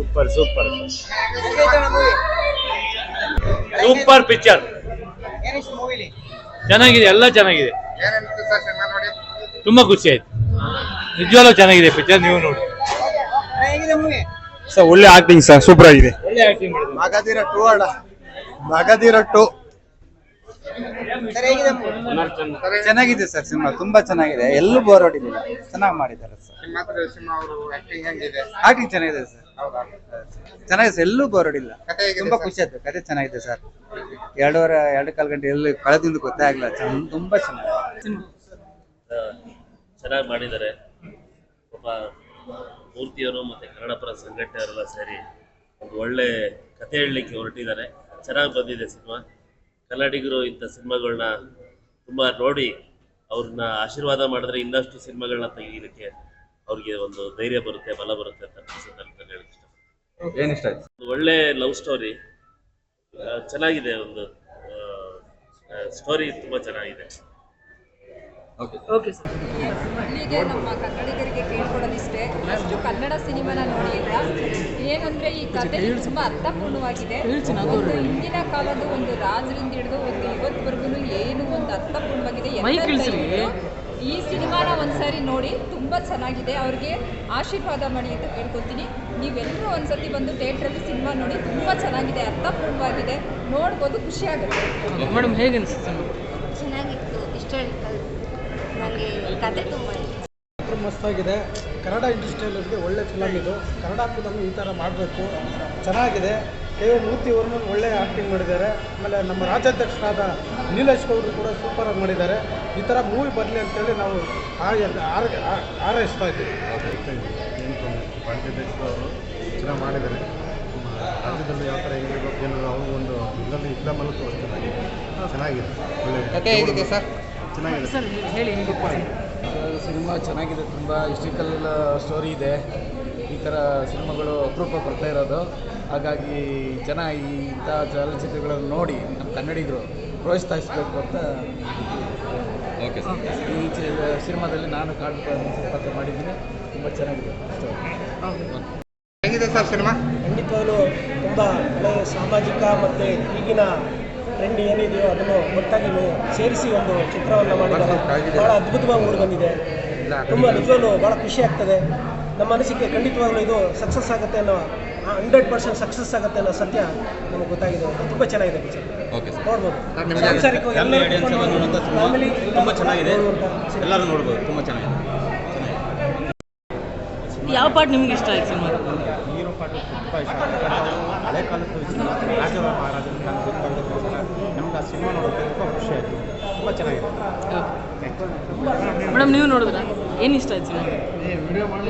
Super super super picture ಚೆನ್ನಾಗಿದೆ, ಎಲ್ಲ ಚೆನ್ನಾಗಿದೆ, ತುಂಬಾ ಖುಷಿ ಆಯ್ತು. ನಿಜವಾಗ್ಲೂ ಚೆನ್ನಾಗಿದೆ ಪಿಕ್ಚರ್, ನೀವು ನೋಡಿ. ಸರ್ ಒಳ್ಳೆ ಆಕ್ಟಿಂಗ್ ಸರ್, ಸೂಪರ್ ಆಗಿದೆ. ಒಳ್ಳೆ ಆಕ್ಟಿಂಗ್ ಮಗದಿರಟ್ಟು ಚೆನ್ನಾಗಿದೆ ಸರ್, ಸಿನಿಮಾ ತುಂಬಾ ಚೆನ್ನಾಗಿದೆ, ಎಲ್ಲೂ ಬೋರ್ ಹೊಡಿಲಿಲ್ಲ, ಚೆನ್ನಾಗಿ ಮಾಡಿದ್ದಾರೆ ಸರ್. ಆಕ್ಟಿಂಗ್ ಚೆನ್ನಾಗಿದೆ ಸರ್, ಚೆನ್ನಾಗಿದೆ ಸರ್, ಎಲ್ಲೂ ಬೋರ್ ಹೊಡಿಲ್ಲ, ತುಂಬಾ ಖುಷಿ ಆಯ್ತು. ಕತೆ ಚೆನ್ನಾಗಿದೆ ಸರ್, 2.5 ಗಂಟೆ ಎಲ್ಲಿ ಕಳೆದಿಂದ ಗೊತ್ತೇ ಆಗಿಲ್ಲ, ತುಂಬಾ ಚೆನ್ನಾಗಿದೆ. ಚೆನ್ನಾಗಿ ಮಾಡಿದ್ದಾರೆ. ಪಾಪ ಮೂರ್ತಿಯವರು ಮತ್ತೆ ಕನ್ನಡಪರ ಸಂಘಟನೆಯವರೆಲ್ಲ ಸೇರಿ ಒಂದು ಒಳ್ಳೆ ಕತೆ ಹೇಳಲಿಕ್ಕೆ ಹೊರಟಿದ್ದಾರೆ. ಚೆನ್ನಾಗಿ ಬಂದಿದೆ ಸಿನಿಮಾ. ಕನ್ನಡಿಗರು ಇಂಥ ಸಿನಿಮಾಗಳನ್ನ ತುಂಬ ನೋಡಿ ಅವ್ರನ್ನ ಆಶೀರ್ವಾದ ಮಾಡಿದ್ರೆ ಇನ್ನಷ್ಟು ಸಿನಿಮಾಗಳನ್ನ ತೆಗೀಲಿಕ್ಕೆ ಅವ್ರಿಗೆ ಒಂದು ಧೈರ್ಯ ಬರುತ್ತೆ, ಬಲ ಬರುತ್ತೆ ಅಂತ ಅನ್ಸುತ್ತೆ ಅಂತ ಹೇಳಕ್ಕೆ ಇಷ್ಟಪಡ್ತೀನಿ. ಏನಿಷ್ಟ ಆಯ್ತು? ಒಂದು ಒಳ್ಳೆ ಲವ್ ಸ್ಟೋರಿ ಚೆನ್ನಾಗಿದೆ, ಒಂದು ಸ್ಟೋರಿ ತುಂಬ ಚೆನ್ನಾಗಿದೆ. ಇಲ್ಲಿಗೆ ನಮ್ಮ ಕನ್ನಡಿಗರಿಗೆ ಕೇಳ್ಕೊಡೋದಿಷ್ಟೇ, ಅಷ್ಟು ಕನ್ನಡ ಸಿನಿಮಾನ ನೋಡಿ ಇಲ್ಲ. ಏನಂದ್ರೆ ಈ ಕಥೆ ತುಂಬ ಅರ್ಥಪೂರ್ಣವಾಗಿದೆ. ಒಂದು ಹಿಂದಿನ ಕಾಲದ ಒಂದು ರಾಜರಿಂದ ಹಿಡಿದು ಒಂದು ಇವತ್ತವರೆಗೂ ಏನು ಒಂದು ಅರ್ಥಪೂರ್ಣವಾಗಿದೆ. ಈ ಸಿನಿಮಾನ ಒಂದ್ಸಾರಿ ನೋಡಿ, ತುಂಬ ಚೆನ್ನಾಗಿದೆ. ಅವ್ರಿಗೆ ಆಶೀರ್ವಾದ ಮಾಡಿ ಅಂತ ಕೇಳ್ಕೊತೀನಿ. ನೀವೆಲ್ಲರೂ ಒಂದ್ಸತಿ ಬಂದು ಥಿಯೇಟ್ರಲ್ಲಿ ಸಿನಿಮಾ ನೋಡಿ, ತುಂಬ ಚೆನ್ನಾಗಿದೆ, ಅರ್ಥಪೂರ್ಣವಾಗಿದೆ, ನೋಡ್ಬೋದು, ಖುಷಿ ಆಗುತ್ತೆ. ಮೇಡಮ್ ಹೇಗೆ ಅನಿಸುತ್ತೆ? ಚೆನ್ನಾಗಿತ್ತು, ಹಿಸ್ಟಾರಿಕಲ್, ನನಗೆ ಕತೆ ತುಂಬ ಮಸ್ತಾಗಿದೆ. ಕನ್ನಡ ಇಂಡಸ್ಟ್ರಿಯಲ್ಗೆ ಒಳ್ಳೆ ಫಿಲಮ್ ಇದು. ಕನ್ನಡ ಫಿಲಮ್ ಈ ಥರ ಮಾಡಬೇಕು, ಚೆನ್ನಾಗಿದೆ. ಮೂರ್ತಿ ಅವ್ರನ್ನ ಒಳ್ಳೆ ಆ್ಯಕ್ಟಿಂಗ್ ಮಾಡಿದ್ದಾರೆ. ಆಮೇಲೆ ನಮ್ಮ ರಾಜ್ಯಾಧ್ಯಕ್ಷರಾದ ನೀಲೇಶ್ ಗೌಡರು ಕೂಡ ಸೂಪರಾಗಿ ಮಾಡಿದ್ದಾರೆ. ಈ ಥರ ಮೂವಿ ಬರಲಿ ಅಂತೇಳಿ ನಾವು ಹಾರೈಸ್ತಾ ಇದ್ದೀವಿ. ರಾಜ್ಯಾಧ್ಯಕ್ಷರು ಚೆನ್ನಾಗಿ ಮಾಡಿದ್ದಾರೆ. ರಾಜ್ಯದಲ್ಲಿ ಯಾವ ಥರ ಹೆಂಗಿರ್ಬೇಕು ಏನೋ ಅವರು ಒಂದು ಇದರಲ್ಲಿ ಫಿಲಮಲ್ಲೂ ತೋರಿಸ್ತಾರೆ. ಚೆನ್ನಾಗಿದೆ, ಒಳ್ಳೆ ಕತೆ ಹೇಗಿದೆ ಸರ್? ಚೆನ್ನಾಗಿದೆ ಸರ್ ಹೇಳಿ. ಸಿನಿಮಾ ಚೆನ್ನಾಗಿದೆ, ತುಂಬ ಹಿಸ್ಟ್ರಿಕಲ್ ಸ್ಟೋರಿ ಇದೆ. ಈ ಥರ ಸಿನಿಮಾಗಳು ಅಪರೂಪ ಬರ್ತಾ ಇರೋದು. ಹಾಗಾಗಿ ಜನ ಇಂಥ ಚಲನಚಿತ್ರಗಳನ್ನು ನೋಡಿ ನಮ್ಮ ಕನ್ನಡಿಗರು ಪ್ರೋತ್ಸಾಹಿಸಬೇಕು ಅಂತ ಓಕೆ ಸರ್. ಈ ಸಿನಿಮಾದಲ್ಲಿ ನಾನು ಪಾತ್ರ ಮಾಡಿದ್ದೀನಿ. ತುಂಬ ಚೆನ್ನಾಗಿದೆ. ಹೇಗಿದೆ ಸರ್ ಸಿನಿಮಾ? ಖಂಡಿತವಾಗಲೂ ತುಂಬ ಒಳ್ಳೆಯ ಸಾಮಾಜಿಕ ಮತ್ತು ಈಗಿನ ಟ್ರೆಂಡ್ ಏನಿದೆಯೋ ಅದನ್ನು ಒಟ್ಟಾಗಿ ಸೇರಿಸಿ ಒಂದು ಚಿತ್ರವನ್ನು ಮಾಡಿದ್ದಾರೆ. ಭಾಳ ಅದ್ಭುತವಾಗಿ ಮೂಡಿ ಬಂದಿದೆ. ತುಂಬ ನಿಜವಾಗ್ಲೂ ಭಾಳ ಖುಷಿ ಆಗ್ತದೆ. ನಮ್ಮ ಅನಿಸಿಕೆ ಖಂಡಿತವಾಗ್ಲೂ ಇದು ಸಕ್ಸಸ್ ಆಗುತ್ತೆ ಅನ್ನೋ 100% ಸಕ್ಸಸ್ ಆಗುತ್ತೆ ಅನ್ನೋ ಸತ್ಯ ನಮಗೆ ಗೊತ್ತಾಗಿದೆ. ತುಂಬ ಚೆನ್ನಾಗಿದೆ ಪಿಕ್ಚರ್, ನೋಡ್ಬೋದು. ಫ್ಯಾಮಿಲಿ ತುಂಬ ಚೆನ್ನಾಗಿದೆ, ಎಲ್ಲರೂ ನೋಡ್ಬೋದು, ತುಂಬ ಚೆನ್ನಾಗಿದೆ. ಯಾವ ಪಾರ್ಟ್ ನಿಮ್ಗೆ ಇಷ್ಟ ಆಯ್ತು ಸಿನಿಮಾ? ಹೀರೋ ಪಾಠ ತುಂಬ ಇಷ್ಟ. ಹಳೆ ಕಾಲದ ರಾಜ ಮಹಾರಾಜನ ಕಾಲ ಗೊತ್ತಾಗೋದಕ್ಕೋಸ್ಕರ ನಮ್ಗೆ ಆ ಸಿನಿಮಾ ನೋಡೋಕ್ಕೆ ತುಂಬ ಖುಷಿ ಆಯಿತು. ತುಂಬ ಚೆನ್ನಾಗಿದೆ. ಮೇಡಮ್ ನೀವು ನೋಡಿದ್ರಾ? ಏನು ಇಷ್ಟ ಆಯ್ತು ಸಿನಿಮಾ? ವಿಡಿಯೋ ಮಾಡಿ